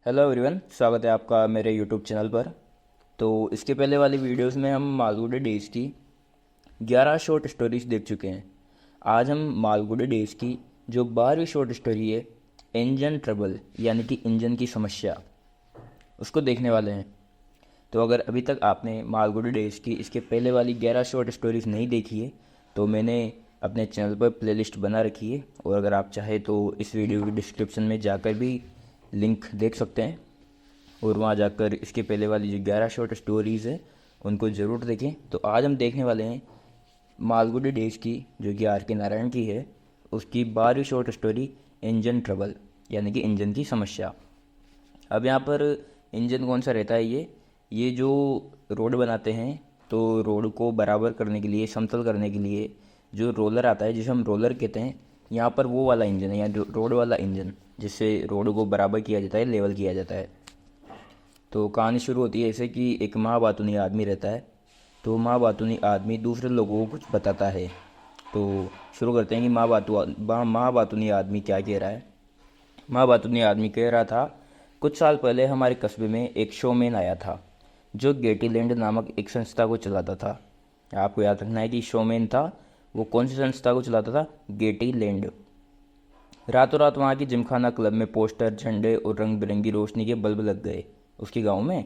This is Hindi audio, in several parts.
हेलो एवरीवन, स्वागत है आपका मेरे यूट्यूब चैनल पर। तो इसके पहले वाली वीडियोस में हम मालगुडी डेज़ की 11 शॉर्ट स्टोरीज देख चुके हैं। आज हम मालगुडी डेज़ की जो 12वीं शॉर्ट स्टोरी है, इंजन ट्रबल यानी कि इंजन की समस्या, उसको देखने वाले हैं। तो अगर अभी तक आपने मालगुडी डेज़ की इसके पहले वाली 11 शॉर्ट स्टोरीज नहीं देखी है तो मैंने अपने चैनल पर प्लेलिस्ट बना रखी है, और अगर आप चाहें तो इस वीडियो की डिस्क्रिप्शन में जाकर भी लिंक देख सकते हैं और वहाँ जाकर इसके पहले वाली जो 11 शॉर्ट स्टोरीज़ हैं उनको ज़रूर देखें। तो आज हम देखने वाले हैं मालगुडी डेज़ की, जो कि आर के नारायण की है, उसकी 12वीं शॉर्ट स्टोरी इंजन ट्रबल यानी कि इंजन की समस्या। अब यहाँ पर इंजन कौन सा रहता है? ये जो रोड बनाते हैं, तो रोड को बराबर करने के लिए, समतल करने के लिए जो रोलर आता है, जिसे हम रोलर कहते हैं, यहाँ पर वो वाला इंजन है, यहाँ रोड वाला इंजन, जिससे रोड को बराबर किया जाता है, लेवल किया जाता है। तो कहानी शुरू होती है ऐसे कि एक माँ बातूनी आदमी रहता है। तो माँ बातूनी आदमी दूसरे लोगों को कुछ बताता है। तो शुरू करते हैं कि माँ बातूनी आदमी क्या कह रहा है। माँ बातूनी आदमी कह रहा था, कुछ साल पहले हमारे कस्बे में एक शोमैन आया था जो गेटीलैंड नामक एक संस्था को चलाता था। आपको याद रखना है कि शोमैन था, वो कौन सी संस्था को चलाता था? गेटीलैंड। रातों रात वहाँ की जिमखाना क्लब में पोस्टर, झंडे और रंग बिरंगी रोशनी के बल्ब लग गए। उसके गांव में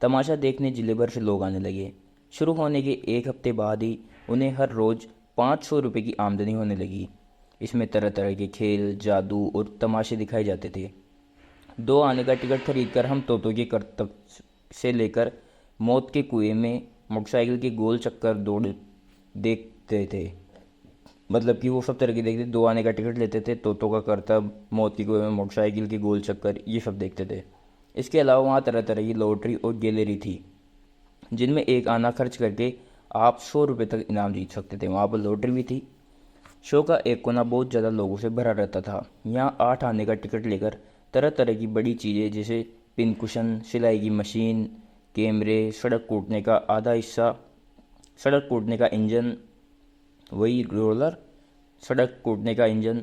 तमाशा देखने जिले भर से लोग आने लगे। शुरू होने के एक हफ्ते बाद ही उन्हें हर रोज़ 500 रुपये की आमदनी होने लगी। इसमें तरह तरह के खेल, जादू और तमाशे दिखाए जाते थे। 2 आने का टिकट खरीद कर हम तोतों के करतब से लेकर मौत के कुएं में मोटरसाइकिल के गोल चक्कर दौड़ देखते थे। मतलब कि वो सब तरह के देखते, 2 आने का टिकट लेते थे, तोतों का करतब, मौत की कुएं में मोटरसाइकिल के गोल चक्कर, ये सब देखते थे। इसके अलावा वहाँ तरह तरह की लॉटरी और गैलरी थी, जिनमें 1 आना खर्च करके आप 100 रुपये तक इनाम जीत सकते थे। वहाँ पर लॉटरी भी थी। शो का एक कोना बहुत ज़्यादा लोगों से भरा रहता था। यहाँ 8 आने का टिकट लेकर तरह तरह की बड़ी चीज़ें जैसे पिन कुशन, सिलाई की मशीन, कैमरे, सड़क कूटने का इंजन, वही रोलर, सड़क कूटने का इंजन,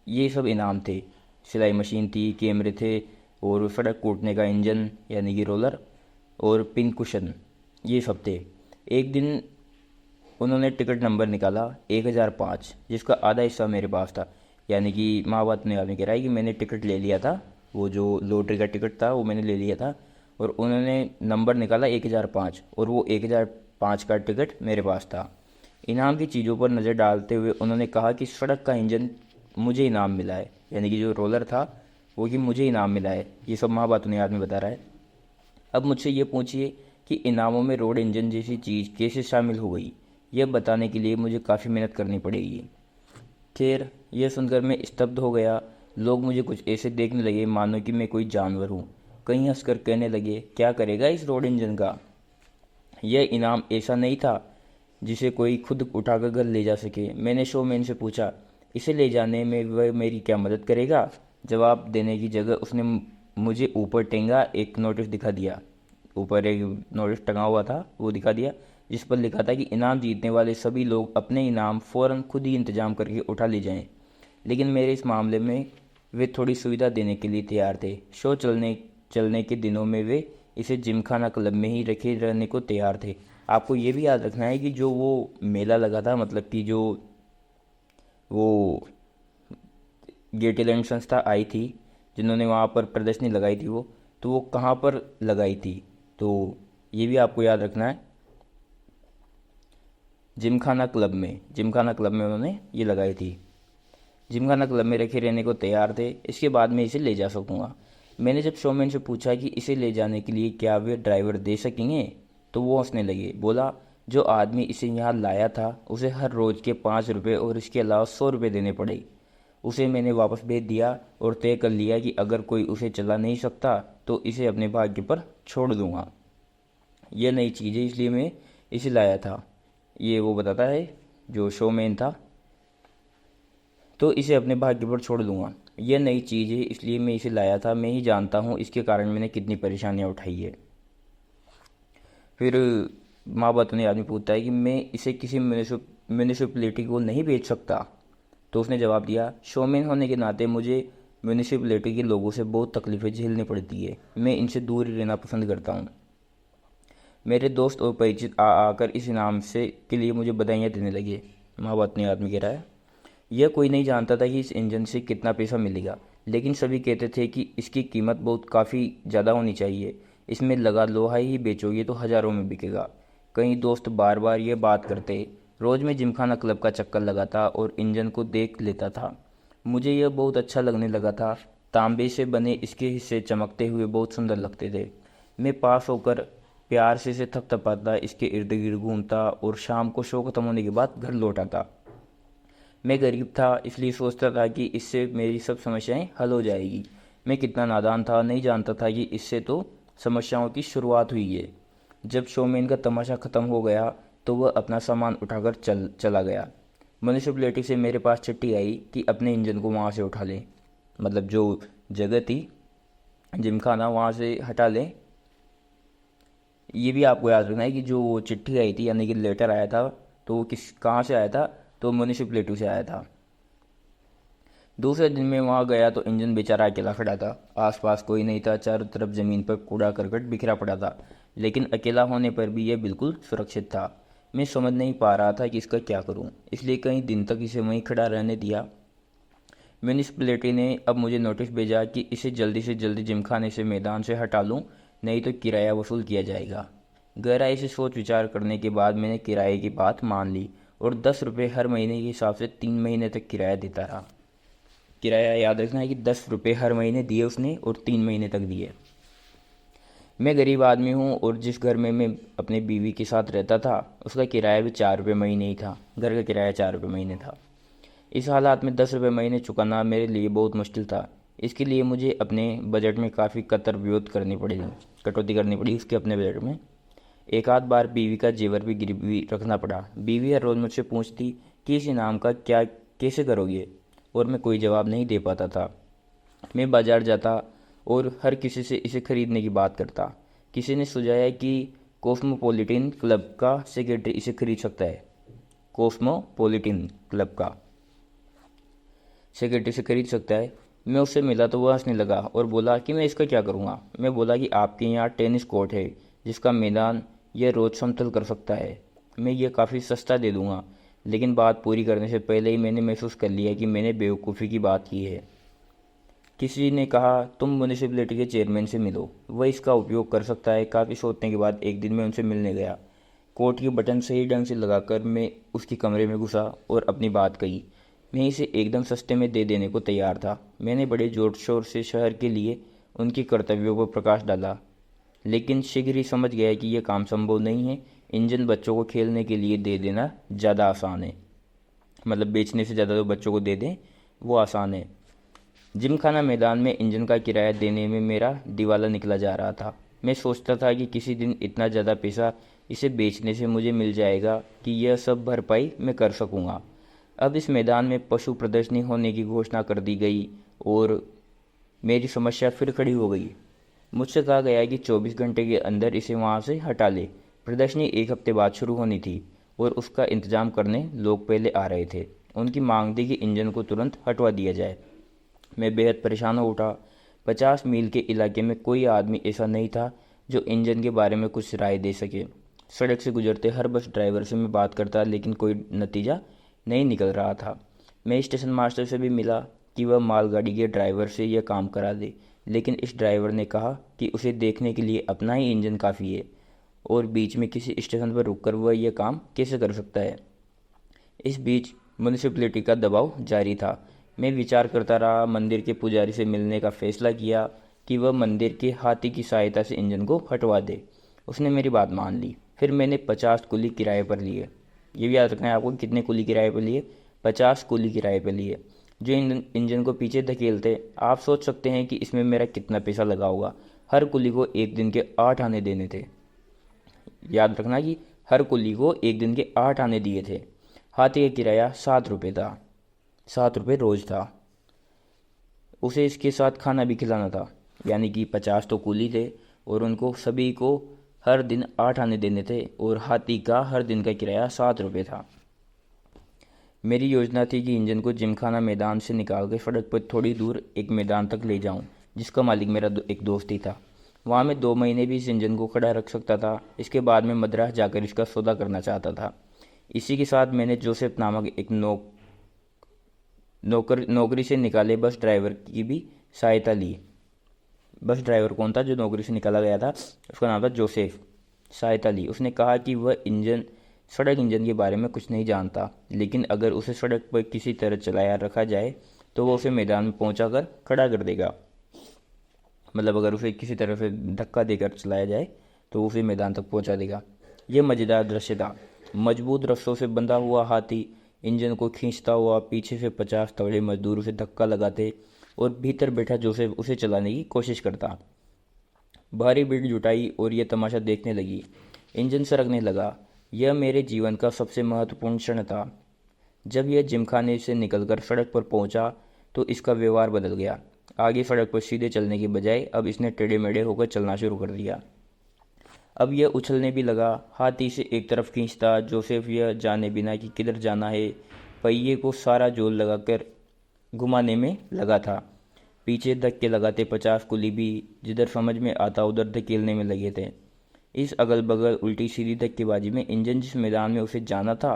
ये सब इनाम थे। सिलाई मशीन थी, कैमरे थे, और सड़क कूटने का इंजन यानी कि रोलर, और पिन कुशन, ये सब थे। एक दिन उन्होंने टिकट नंबर निकाला 1005, जिसका आधा हिस्सा मेरे पास था। यानी कि माँ बाप ने आदमी कह रहा है कि मैंने टिकट ले लिया था, वो जो लॉटरी का टिकट था वो मैंने ले लिया था, और उन्होंने नंबर निकाला 1005, और वो 1005 का टिकट मेरे पास था। इनाम की चीज़ों पर नज़र डालते हुए उन्होंने कहा कि सड़क का इंजन मुझे इनाम मिला है, यानी कि जो रोलर था वो कि मुझे इनाम मिला है। ये सब माँ बातूनी आदमी बता रहा है। अब मुझसे ये पूछिए कि इनामों में रोड इंजन जैसी चीज़ कैसे शामिल हो गई? यह बताने के लिए मुझे काफ़ी मेहनत करनी पड़ेगी। खैर, यह सुनकर मैं स्तब्ध हो गया। लोग मुझे कुछ ऐसे देखने लगे मानो कि मैं कोई जानवर हूँ। कहीं हंसकर कहने लगे, क्या करेगा इस रोड इंजन का? यह इनाम ऐसा नहीं था जिसे कोई खुद उठाकर घर ले जा सके। मैंने शोमैन से पूछा, इसे ले जाने में वह मेरी क्या मदद करेगा? जवाब देने की जगह उसने मुझे ऊपर टेंगा एक नोटिस दिखा दिया। ऊपर एक नोटिस टंगा हुआ था, वो दिखा दिया, जिस पर लिखा था कि इनाम जीतने वाले सभी लोग अपने इनाम फ़ौरन खुद ही इंतजाम करके उठा ले जाएं। लेकिन मेरे इस मामले में वे थोड़ी सुविधा देने के लिए तैयार थे। शो चलने चलने के दिनों में वे इसे जिमखाना क्लब में ही रखे रहने को तैयार थे। आपको ये भी याद रखना है कि जो वो मेला लगा था, मतलब कि जो वो गेटीलैंड संस्था आई थी, जिन्होंने वहाँ पर प्रदर्शनी लगाई थी, तो वो कहाँ पर लगाई थी? तो ये भी आपको याद रखना है। जिमखाना क्लब में उन्होंने ये लगाई थी। जिमखाना क्लब में रखे रहने को तैयार थे, इसके बाद मैं इसे ले जा सकूँगा। मैंने जब शोमैन से पूछा कि इसे ले जाने के लिए क्या वे ड्राइवर दे सकेंगे, तो वो हंसने लगे। बोला, जो आदमी इसे यहाँ लाया था उसे हर रोज़ के 5 रुपये और इसके अलावा 100 रुपये देने पड़े। उसे मैंने वापस भेज दिया और तय कर लिया कि अगर कोई उसे चला नहीं सकता तो इसे अपने भाग्य पर छोड़ दूंगा। यह नई चीज़ है इसलिए मैं इसे लाया था। ये वो बताता है जो शोमैन था। तो इसे अपने भाग्य पर छोड़ दूंगा। यह नई चीज़ है इसलिए मैं इसे लाया था। मैं ही जानता हूँ इसके कारण मैंने कितनी परेशानियाँ उठाई है। फिर माँ बाप ने आदमी पूछता है कि मैं इसे किसी म्यूनिसिपैलिटी को नहीं बेच सकता? तो उसने जवाब दिया, शोमैन होने के नाते मुझे म्यूनिसिपैलिटी के लोगों से बहुत तकलीफ़ें झेलनी पड़ती है। मैं इनसे दूर ही रहना पसंद करता हूँ। मेरे दोस्त और परिचित आ आकर इस इनाम से के लिए मुझे बधाइयाँ देने लगे। वहाँ वो अपने आदमी कह रहा है, यह कोई नहीं जानता था कि इस इंजन से कितना पैसा मिलेगा, लेकिन सभी कहते थे कि इसकी कीमत बहुत काफ़ी ज़्यादा होनी चाहिए। इसमें लगा लोहा ही बेचोगे तो हज़ारों में बिकेगा। कई दोस्त बार बार ये बात करते। रोज़ मैं जिमखाना क्लब का चक्कर लगाता और इंजन को देख लेता था। मुझे यह बहुत अच्छा लगने लगा था। तांबे से बने इसके हिस्से चमकते हुए बहुत सुंदर लगते थे। मैं पास होकर प्यार से इसे थपथपाता, इसके इर्द गिर्द घूमता और शाम को शो खत्म होने के बाद घर लौट आता। मैं गरीब था, इसलिए सोचता था कि इससे मेरी सब समस्याएं हल हो जाएगी। मैं कितना नादान था, नहीं जानता था कि इससे तो समस्याओं की शुरुआत हुई है। जब शोमैन का तमाशा ख़त्म हो गया तो वह अपना सामान उठाकर चला गया। म्यूनिसिपैलिटी से मेरे पास चिट्ठी आई कि अपने इंजन को वहाँ से उठा लें, मतलब जो जगह थी जिमखाना वहाँ से हटा लें। ये भी आपको याद रखना है कि जो चिट्ठी आई थी यानी कि लेटर आया था, तो वो किस कहाँ से आया था, तो म्यूनिसिपैलिटी से आया था। दूसरे दिन मैं वहाँ गया तो इंजन बेचारा अकेला खड़ा था। आसपास कोई नहीं था, चारों तरफ ज़मीन पर कूड़ा करकट बिखरा पड़ा था, लेकिन अकेला होने पर भी यह बिल्कुल सुरक्षित था। मैं समझ नहीं पा रहा था कि इसका क्या करूं, इसलिए कई दिन तक इसे वहीं खड़ा रहने दिया। म्यूनिसिपैलिटी ने अब मुझे नोटिस भेजा कि इसे जल्दी से जल्दी जिमखाने से मैदान से हटा लूं, नहीं तो किराया वसूल किया जाएगा। गहराई से सोच विचार करने के बाद मैंने किराए की बात मान ली और 10 रुपये हर महीने के हिसाब से 3 महीने तक किराया देता रहा। किराया याद रखना है कि 10 रुपये हर महीने दिए उसने और 3 महीने तक दिए। मैं गरीब आदमी हूँ और जिस घर में मैं अपनी बीवी के साथ रहता था उसका किराया भी 4 रुपये महीने ही था। घर का किराया 4 रुपये महीने था। इस हालात में 10 रुपये महीने चुकाना मेरे लिए बहुत मुश्किल था। इसके लिए मुझे अपने बजट में काफ़ी कटौती करनी पड़ी उसके अपने बजट में। एक आध बार बीवी का जेवर भी गिरवी रखना पड़ा। बीवी हर रोज़ मुझसे पूछती कि इस इनाम का क्या कैसे करोगे, और मैं कोई जवाब नहीं दे पाता था। मैं बाज़ार जाता और हर किसी से इसे खरीदने की बात करता। किसी ने सुझाया कि कॉस्मोपॉलिटन क्लब का सेक्रेटरी इसे खरीद सकता है। कॉस्मोपॉलिटन क्लब का सेक्रेटरी से खरीद सकता है। मैं उससे मिला तो वह हंसने लगा और बोला कि मैं इसका क्या करूँगा। मैं बोला कि आपके यहाँ टेनिस कोर्ट है जिसका मैदान यह रोज़ समतल कर सकता है, मैं ये काफ़ी सस्ता दे दूँगा। लेकिन बात पूरी करने से पहले ही मैंने महसूस कर लिया कि मैंने बेवकूफ़ी की बात की है। किसी ने कहा, तुम म्यूनिसिपैलिटी के चेयरमैन से मिलो, वह इसका उपयोग कर सकता है। काफ़ी सोचने के बाद एक दिन मैं उनसे मिलने गया। कोट की बटन सही ढंग से लगाकर मैं उसके कमरे में घुसा और अपनी बात कही। मैं इसे एकदम सस्ते में दे देने को तैयार था। मैंने बड़े जोर शोर से शहर के लिए उनके कर्तव्यों पर प्रकाश डाला, लेकिन शीघ्र ही समझ गया कि यह काम संभव नहीं है। इंजन बच्चों को खेलने के लिए दे देना ज़्यादा आसान है, मतलब बेचने से ज़्यादा तो बच्चों को दे दें वो आसान है। जिमखाना मैदान में इंजन का किराया देने में मेरा दिवाला निकला जा रहा था। मैं सोचता था कि किसी दिन इतना ज़्यादा पैसा इसे बेचने से मुझे मिल जाएगा कि यह सब भरपाई मैं कर सकूँगा। अब इस मैदान में पशु प्रदर्शनी होने की घोषणा कर दी गई और मेरी समस्या फिर खड़ी हो गई। मुझसे कहा गया कि 24 घंटे के अंदर इसे वहाँ से हटा ले। प्रदर्शनी एक हफ्ते बाद शुरू होनी थी और उसका इंतजाम करने लोग पहले आ रहे थे। उनकी मांग थी कि इंजन को तुरंत हटवा दिया जाए। मैं बेहद परेशान हो उठा। 50 मील के इलाके में कोई आदमी ऐसा नहीं था जो इंजन के बारे में कुछ राय दे सके। सड़क से गुजरते हर बस ड्राइवर से मैं बात करता, लेकिन कोई नतीजा नहीं निकल रहा था। मैं स्टेशन मास्टर से भी मिला कि वह मालगाड़ी के ड्राइवर से यह काम करा दे, लेकिन इस ड्राइवर ने कहा कि उसे देखने के लिए अपना ही इंजन काफ़ी है और बीच में किसी स्टेशन पर रुककर वह यह काम कैसे कर सकता है। इस बीच म्यूनिसिपैलिटी का दबाव जारी था। मैं विचार करता रहा। मंदिर के पुजारी से मिलने का फैसला किया कि वह मंदिर के हाथी की सहायता से इंजन को हटवा दे। उसने मेरी बात मान ली। फिर मैंने 50 कुली किराए पर लिए। ये भी याद रखना है आपको, कितने कुली किराए पर लिए, 50 कुली किराए पर लिए, जो इंजन को पीछे धकेलते। आप सोच सकते हैं कि इसमें मेरा कितना पैसा लगा होगा। हर कुली को एक दिन के 8 आने देने थे। याद रखना कि हर कुली को एक दिन के 8 आने दिए थे। हाथी का किराया 7 रुपये था, 7 रुपये रोज़ था। उसे इसके साथ खाना भी खिलाना था, यानी कि 50 तो कुली थे और उनको सभी को हर दिन 8 आने देने थे और हाथी का हर दिन का किराया 7 रुपये था। मेरी योजना थी कि इंजन को जिमखाना मैदान से निकाल कर सड़क पर थोड़ी दूर एक मैदान तक ले जाऊं, जिसका मालिक मेरा एक दोस्त ही था। वहां मैं 2 महीने भी इस इंजन को खड़ा रख सकता था। इसके बाद मैं मद्रास जाकर इसका सौदा करना चाहता था। इसी के साथ मैंने जोसेफ नामक एक नौकरी से निकाले बस ड्राइवर की भी सहायता ली। बस ड्राइवर कौन था जो नौकरी से निकाला गया था? उसका नाम था जोसेफ। सहायता ली। उसने कहा कि वह सड़क इंजन के बारे में कुछ नहीं जानता, लेकिन अगर उसे सड़क पर किसी तरह चलाया रखा जाए तो वह उसे मैदान में पहुंचा कर खड़ा कर देगा। मतलब अगर उसे किसी तरह से धक्का देकर चलाया जाए तो उसे मैदान तक पहुंचा देगा। यह मज़ेदार दृश्य था। मजबूत रस्सों से बंधा हुआ हाथी इंजन को खींचता हुआ, पीछे से 50 तगड़े मजदूर उसे धक्का लगाते और भीतर बैठा जोसेफ उसे चलाने की कोशिश करता। भारी भीड़ जुटाई और यह तमाशा देखने लगी। इंजन सरकने लगा। यह मेरे जीवन का सबसे महत्वपूर्ण क्षण था। जब यह जिमखाने से निकलकर सड़क पर पहुंचा तो इसका व्यवहार बदल गया। आगे सड़क पर सीधे चलने के बजाय अब इसने टेढ़े मेढ़े होकर चलना शुरू कर दिया। अब यह उछलने भी लगा, हाथी से एक तरफ खींचता। जोसेफ यह जाने बिना कि किधर जाना है, पहिए को सारा जोर लगाकर घुमाने में लगा था। पीछे धक्के लगाते 50 कुली भी जिधर समझ में आता उधर धकेलने में लगे थे। इस अगल बगल उल्टी सीधी धक्केबाजी में इंजन जिस मैदान में उसे जाना था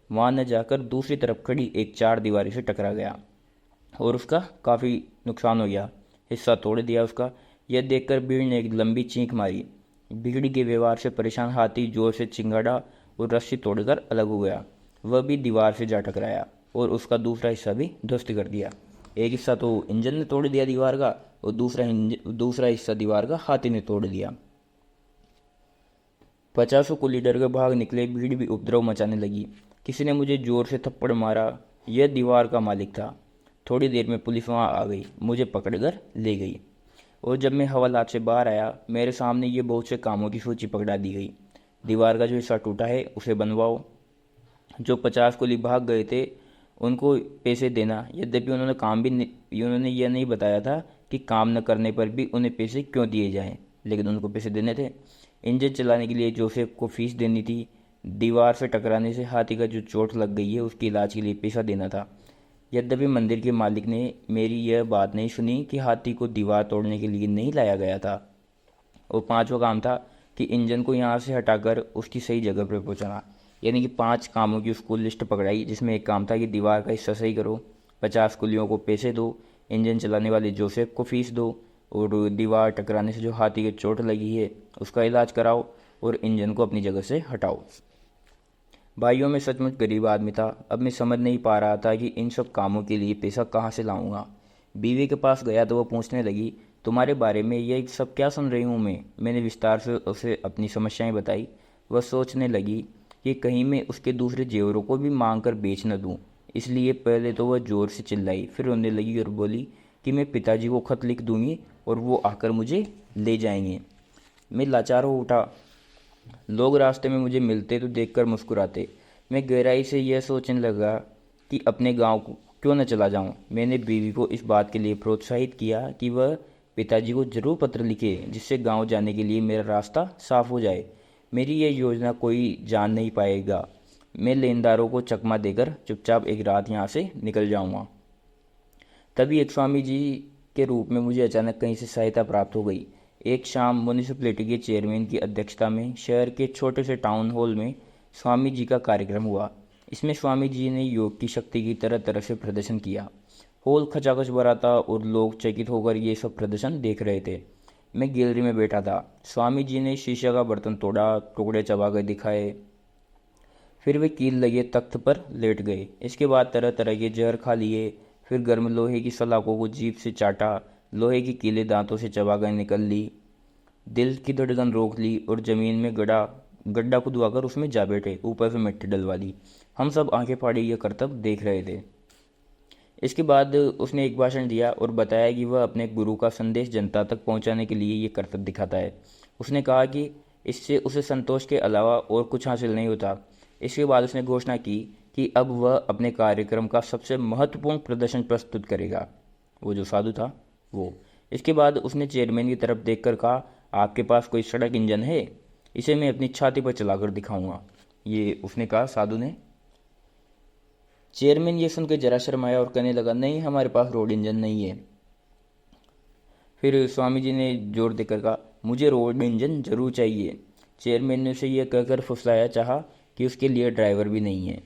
वहां न जाकर दूसरी तरफ खड़ी एक 4 दीवारी से टकरा गया और उसका काफ़ी नुकसान हो गया, हिस्सा तोड़ दिया उसका। यह देखकर भीड़ ने एक लंबी चीख मारी। भीड़ के व्यवहार से परेशान हाथी जोर से चिंगाड़ा और रस्सी तोड़कर अलग हो गया। वह भी दीवार से जा टकराया और उसका दूसरा हिस्सा भी ध्वस्त कर दिया। एक हिस्सा तो इंजन ने तोड़ दिया दीवार का, और दूसरा हिस्सा दीवार का हाथी ने तोड़ दिया। 50 कुली डर कर भाग निकले। भीड़ भी उपद्रव मचाने लगी। किसी ने मुझे जोर से थप्पड़ मारा। यह दीवार का मालिक था। थोड़ी देर में पुलिस वहां आ गई, मुझे पकड़कर ले गई, और जब मैं हवालात से बाहर आया मेरे सामने ये बहुत से कामों की सूची पकड़ा दी गई। दीवार का जो हिस्सा टूटा है उसे बनवाओ, जो 50 कुली भाग गए थे उनको पैसे देना। यद्यपि उन्होंने यह नहीं बताया था कि काम न करने पर भी उन्हें पैसे क्यों दिए जाएं, लेकिन उनको पैसे देने थे। इंजन चलाने के लिए जोसेफ को फीस देनी थी। दीवार से टकराने से हाथी का जो चोट लग गई है उसके इलाज के लिए पैसा देना था। यद्यपि मंदिर के मालिक ने मेरी यह बात नहीं सुनी कि हाथी को दीवार तोड़ने के लिए नहीं लाया गया था। और 5वां काम था कि इंजन को यहाँ से हटाकर उसकी सही जगह पर पहुँचाना। यानी कि 5 कामों की उसको लिस्ट पकड़ाई, जिसमें एक काम था कि दीवार का हिस्सा सही करो, 50 कुलियों को पैसे दो, इंजन चलाने वाले जोसेफ को फीस दो, और दीवार टकराने से जो हाथी के चोट लगी है उसका इलाज कराओ, और इंजन को अपनी जगह से हटाओ। भाइयों, में सचमुच गरीब आदमी था। अब मैं समझ नहीं पा रहा था कि इन सब कामों के लिए पैसा कहाँ से लाऊंगा। बीवी के पास गया तो वह पूछने लगी, तुम्हारे बारे में ये सब क्या सुन रही हूँ मैं? मैंने विस्तार से उसे अपनी समस्याएं बताई। वह सोचने लगी कि कहीं मैं उसके दूसरे जेवरों को भी मांग कर बेच न दूँ। इसलिए पहले तो वह जोर से चिल्लाई, फिर रोने लगी और बोली कि मैं पिताजी को खत लिख दूंगी और वो आकर मुझे ले जाएंगे। मैं लाचार हो उठा। लोग रास्ते में मुझे मिलते तो देखकर मुस्कुराते। मैं गहराई से यह सोचने लगा कि अपने गांव को क्यों न चला जाऊं। मैंने बीवी को इस बात के लिए प्रोत्साहित किया कि वह पिताजी को जरूर पत्र लिखे, जिससे गांव जाने के लिए मेरा रास्ता साफ हो जाए। मेरी यह योजना कोई जान नहीं पाएगा। मैं लेनदारों को चकमा देकर चुपचाप एक रात यहाँ से निकल जाऊँगा। तभी एक स्वामी जी के रूप में मुझे अचानक कहीं से सहायता प्राप्त हो गई। एक शाम म्यूनिसिपैलिटी के चेयरमैन की अध्यक्षता में शहर के छोटे से टाउन हॉल में स्वामी जी का कार्यक्रम हुआ। इसमें स्वामी जी ने योग की शक्ति की तरह तरह से प्रदर्शन किया। हॉल खचाखच भरा था और लोग चकित होकर ये सब प्रदर्शन देख रहे थे। मैं गैलरी में बैठा था। स्वामी जी ने शीशे का बर्तन तोड़ा, टुकड़े चबा कर दिखाए, फिर वे कील लगे तख्त पर लेट गए। इसके बाद तरह तरह के जहर खा लिए, फिर गर्म लोहे की सलाखों को जीभ से चाटा, लोहे की कीले दांतों से चबाकर निकल ली, दिल की धड़कन रोक ली और जमीन में गड्ढा खुदवाकर उसमें जा बैठे, ऊपर से मिट्टी डलवा दी। हम सब आंखें फाड़े यह करतब देख रहे थे। इसके बाद उसने एक भाषण दिया और बताया कि वह अपने गुरु का संदेश जनता तक पहुंचाने के लिए ये करतब दिखाता है। उसने कहा कि इससे उसे संतोष के अलावा और कुछ हासिल नहीं होता। इसके बाद उसने घोषणा की कि अब वह अपने कार्यक्रम का सबसे महत्वपूर्ण प्रदर्शन प्रस्तुत करेगा। वो जो साधु था वो। इसके बाद उसने चेयरमैन की तरफ देखकर कहा, आपके पास कोई सड़क इंजन है? इसे मैं अपनी छाती पर चलाकर दिखाऊंगा। ये उसने कहा साधु ने। चेयरमैन ये सुनकर जरा शर्माया और कहने लगा, नहीं, हमारे पास रोड इंजन नहीं है। फिर स्वामी जी ने जोर देकर कहा, मुझे रोड इंजन जरूर चाहिए। चेयरमैन ने उसे यह कहकर फुसलाया चाहा कि उसके लिए ड्राइवर भी नहीं है।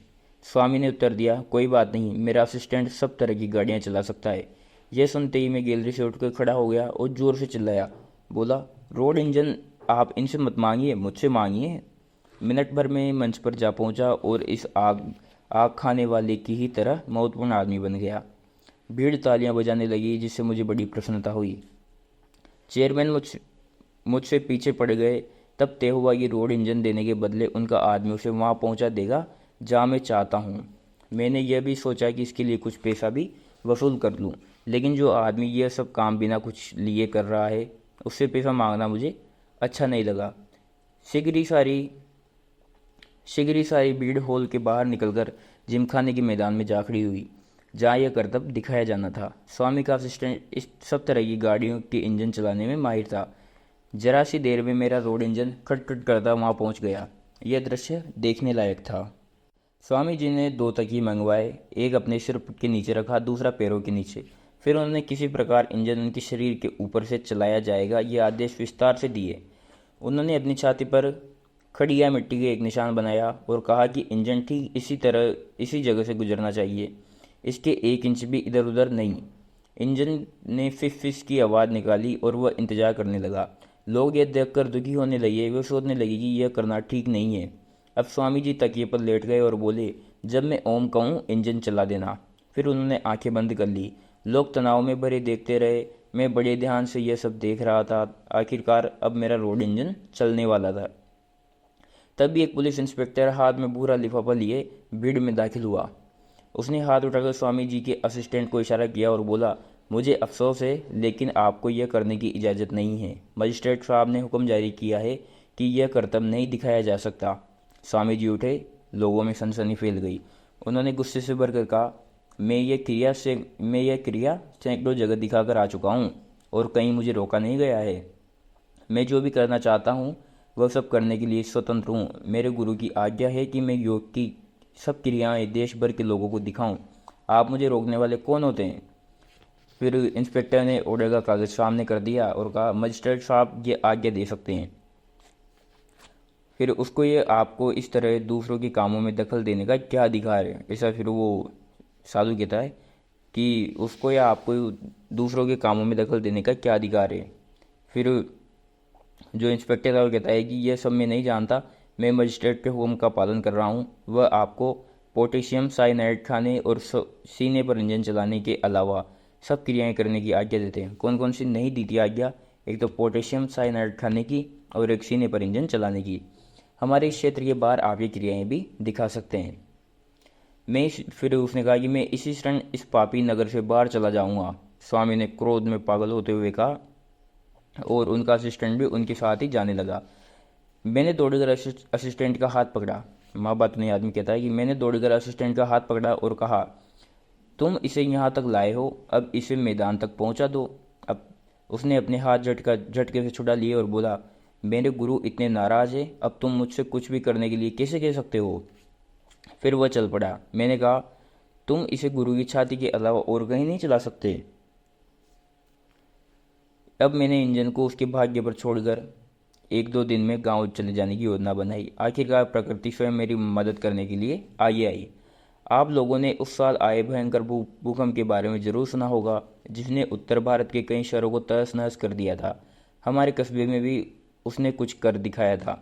स्वामी ने उत्तर दिया, कोई बात नहीं, मेरा असिस्टेंट सब तरह की गाड़ियां चला सकता है। यह सुनते ही मैं गैलरी से उठकर खड़ा हो गया और जोर से चिल्लाया, बोला, रोड इंजन आप इनसे मत मांगिए, मुझसे मांगिए। मिनट भर में मंच पर जा पहुंचा और इस आग आग खाने वाले की ही तरह महत्वपूर्ण आदमी बन गया। भीड़ तालियां बजाने लगी, जिससे मुझे बड़ी प्रसन्नता हुई। चेयरमैन मुझसे पीछे पड़ गए। तब तय हुआ कि रोड इंजन देने के बदले उनका आदमी उसे वहां पहुंचा देगा जहां मैं चाहता हूं। मैंने यह भी सोचा कि इसके लिए कुछ पैसा भी वसूल कर लूं, लेकिन जो आदमी यह सब काम बिना कुछ लिए कर रहा है, उससे पैसा मांगना मुझे अच्छा नहीं लगा। शीघ्र ही सारी भीड़ हॉल के बाहर निकलकर जिमखाने के मैदान में जा खड़ी हुई, जहाँ यह करतब दिखाया जाना था। स्वामी का असिस्टेंट इस सब तरह की गाड़ियों के इंजन चलाने में माहिर था। जरा सी देर में मेरा रोड इंजन खटखट करता वहां पहुंच गया। यह दृश्य देखने लायक था। स्वामी जी ने 2 तकिए मंगवाए, एक अपने सिर के नीचे रखा, दूसरा पैरों के नीचे। फिर उन्होंने किसी प्रकार इंजन उनके शरीर के ऊपर से चलाया जाएगा ये आदेश विस्तार से दिए। उन्होंने अपनी छाती पर खड़ी या मिट्टी के एक निशान बनाया और कहा कि इंजन ठीक इसी जगह से गुजरना चाहिए, इसके 1 इंच भी इधर उधर नहीं। इंजन ने फिस फिस की आवाज़ निकाली और वह इंतजार करने लगा। लोग यह देखकर दुखी होने लगे। वे सोचने लगे कि यह करना ठीक नहीं है। अब स्वामी जी तकिए पर लेट गए और बोले, जब मैं ओम कहूँ इंजन चला देना। फिर उन्होंने आंखें बंद कर ली। लोग तनाव में भरे देखते रहे। मैं बड़े ध्यान से यह सब देख रहा था। आखिरकार अब मेरा रोड इंजन चलने वाला था। तभी एक पुलिस इंस्पेक्टर हाथ में भूरा लिफाफा लिए भीड़ में दाखिल हुआ। उसने हाथ उठाकर स्वामी जी के असिस्टेंट को इशारा किया और बोला, मुझे अफसोस है, लेकिन आपको यह करने की इजाज़त नहीं है। मजिस्ट्रेट साहब ने हुक्म जारी किया है कि यह करतब नहीं दिखाया जा सकता। स्वामी जी उठे। लोगों में सनसनी फैल गई। उन्होंने गुस्से से भरकर कहा, मैं यह क्रिया सैकड़ों जगह दिखाकर आ चुका हूँ और कहीं मुझे रोका नहीं गया है। मैं जो भी करना चाहता हूँ वह सब करने के लिए स्वतंत्र हूँ। मेरे गुरु की आज्ञा है कि मैं योग की सब क्रियाएं देश भर के लोगों को दिखाऊं। आप मुझे रोकने वाले कौन होते हैं? फिर इंस्पेक्टर ने ऑर्डर का कागज सामने कर दिया और कहा, मजिस्ट्रेट साहब ये आज्ञा दे सकते हैं। फिर उसको ये आपको इस तरह दूसरों के कामों में दखल देने का क्या अधिकार है? ऐसा फिर वो साधु कहता है कि उसको या आपको दूसरों के कामों में दखल देने का क्या अधिकार है? फिर जो इंस्पेक्टर है वो कहता है कि यह सब मैं नहीं जानता, मैं मजिस्ट्रेट के हुक्म का पालन कर रहा हूँ। वह आपको पोटेशियम साइनाइड खाने और सीने पर इंजन चलाने के अलावा सब क्रियाएं करने की आज्ञा देते हैं। कौन कौन सी नहीं दी थी आज्ञा? एक तो पोटेशियम साइनाइड खाने की और एक सीने पर इंजन चलाने की। हमारे इस क्षेत्र के बाहर आप ये क्रियाएं भी दिखा सकते हैं। फिर उसने कहा कि मैं इसी क्षण इस पापी नगर से बाहर चला जाऊंगा। स्वामी ने क्रोध में पागल होते हुए कहा और उनका असिस्टेंट भी उनके साथ ही जाने लगा। मैंने दौड़कर असिस्टेंट का हाथ पकड़ा। माँ बात नहीं आदमी कहता है कि मैंने दौड़कर असिस्टेंट का हाथ पकड़ा और कहा, तुम इसे यहाँ तक लाए हो, अब इसे मैदान तक पहुँचा दो। अब उसने अपने हाथ झटके से छुड़ा लिए और बोला, मेरे गुरु इतने नाराज है, अब तुम मुझसे कुछ भी करने के लिए कैसे कह सकते हो? फिर वह चल पड़ा। मैंने कहा, तुम इसे गुरु की छाती के अलावा और कहीं नहीं चला सकते। अब मैंने इंजन को उसके भाग्य पर छोड़कर 1-2 दिन में गांव चले जाने की योजना बनाई। आखिरकार प्रकृति स्वयं मेरी मदद करने के लिए आगे आई। आप लोगों ने उस साल आए भयंकर भूकंप के बारे में जरूर सुना होगा, जिसने उत्तर भारत के कई शहरों को तहस नहस कर दिया था। हमारे कस्बे में भी उसने कुछ कर दिखाया था।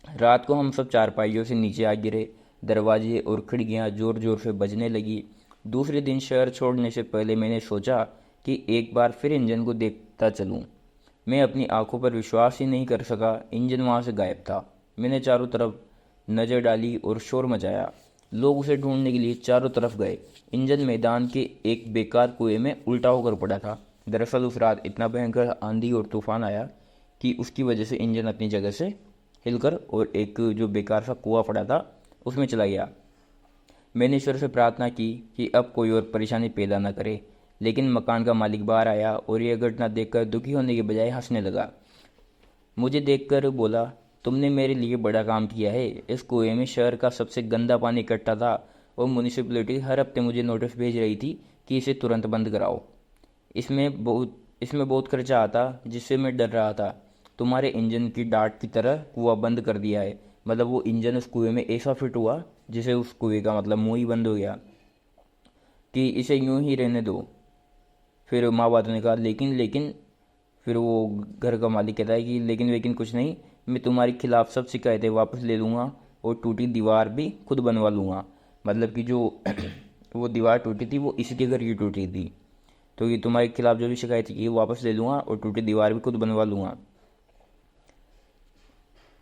रात को हम सब चारपाइयों से नीचे आ गिरे। दरवाजे और खिड़कियां जोर जोर से बजने लगी। दूसरे दिन शहर छोड़ने से पहले मैंने सोचा कि एक बार फिर इंजन को देखता चलूं। मैं अपनी आंखों पर विश्वास ही नहीं कर सका। इंजन वहां से गायब था। मैंने चारों तरफ नज़र डाली और शोर मचाया। लोग उसे ढूंढने के लिए चारों तरफ गए। इंजन मैदान के एक बेकार कुएं में उल्टा होकर पड़ा था। दरअसल उस रात इतना भयंकर आंधी और तूफान आया कि उसकी वजह से इंजन अपनी जगह से हिलकर और एक जो बेकार सा कुआं पड़ा था उसमें चला गया। मैंने ईश्वर से प्रार्थना की कि अब कोई और परेशानी पैदा न करे, लेकिन मकान का मालिक बाहर आया और यह घटना देखकर दुखी होने के बजाय हंसने लगा। मुझे देखकर बोला, तुमने मेरे लिए बड़ा काम किया है। इस कुएं में शहर का सबसे गंदा पानी इकट्ठा था और म्यूनिसिपैलिटी हर हफ्ते मुझे नोटिस भेज रही थी कि इसे तुरंत बंद कराओ। इसमें बहुत खर्चा आता, जिससे मैं डर रहा था। तुम्हारे इंजन की डार्ट की तरह कुआं बंद कर दिया है। मतलब वो इंजन उस कुएं में ऐसा फिट हुआ जिसे उस कुएं का मतलब मुंह ही बंद हो गया कि इसे यूं ही रहने दो। फिर माँ बाप ने कहा लेकिन लेकिन फिर वो घर का मालिक कहता है कि लेकिन लेकिन कुछ नहीं, मैं तुम्हारे खिलाफ सब शिकायतें वापस ले लूँगा और टूटी दीवार भी खुद बनवा लूँगा। मतलब कि जो वो दीवार टूटी थी वो इसके घर की टूटी थी, तो ये तुम्हारे खिलाफ जो भी शिकायत की वो वापस ले लूँगा और टूटी दीवार भी खुद बनवा लूँगा।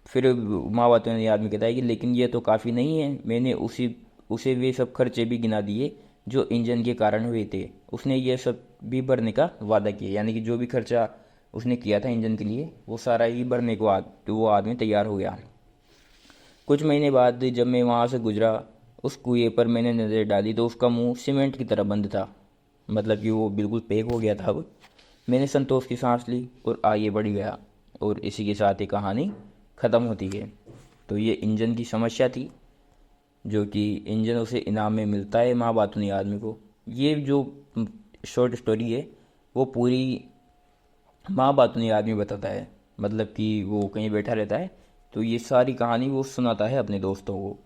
फिर माँ बाप ने आदमी कहता है कि लेकिन ये तो काफ़ी नहीं है, मैंने उसे वे सब खर्चे भी गिना दिए जो इंजन के कारण हुए थे। उसने ये सब भी भरने का वादा किया, यानी कि जो भी खर्चा उसने किया था इंजन के लिए वो सारा ही भरने को तो वो आदमी तैयार हो गया। कुछ महीने बाद जब मैं वहाँ से गुजरा, उस कुएं पर मैंने नज़र डाली तो उसका मुंह सीमेंट की तरह बंद था। मतलब कि वो बिल्कुल पैक हो गया था। अब मैंने संतोष की सांस ली और आगे बढ़ गया, और इसी के साथ ये कहानी ख़त्म होती है। तो ये इंजन की समस्या थी, जो कि इंजन उसे इनाम में मिलता है माँ बातूनी आदमी को। ये जो शॉर्ट स्टोरी है वो पूरी माँ बातूनी आदमी बताता है। मतलब कि वो कहीं बैठा रहता है तो ये सारी कहानी वो सुनाता है अपने दोस्तों को।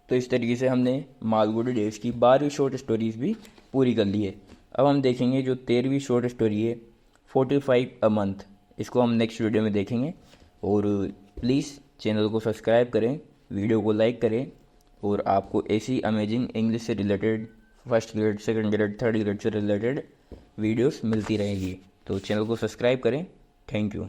तो इस तरीके से हमने मालगुडी डेज की 12वीं शॉर्ट स्टोरीज भी पूरी कर ली है। अब हम देखेंगे जो 13वीं शॉर्ट स्टोरी है 45 अ मंथ, इसको हम नेक्स्ट वीडियो में देखेंगे। और प्लीज़ चैनल को सब्सक्राइब करें, वीडियो को लाइक करें, और आपको ऐसी अमेजिंग इंग्लिश से related first grade, second grade, third grade से रिलेटेड वीडियोस मिलती रहेगी। तो चैनल को सब्सक्राइब करें। Thank you.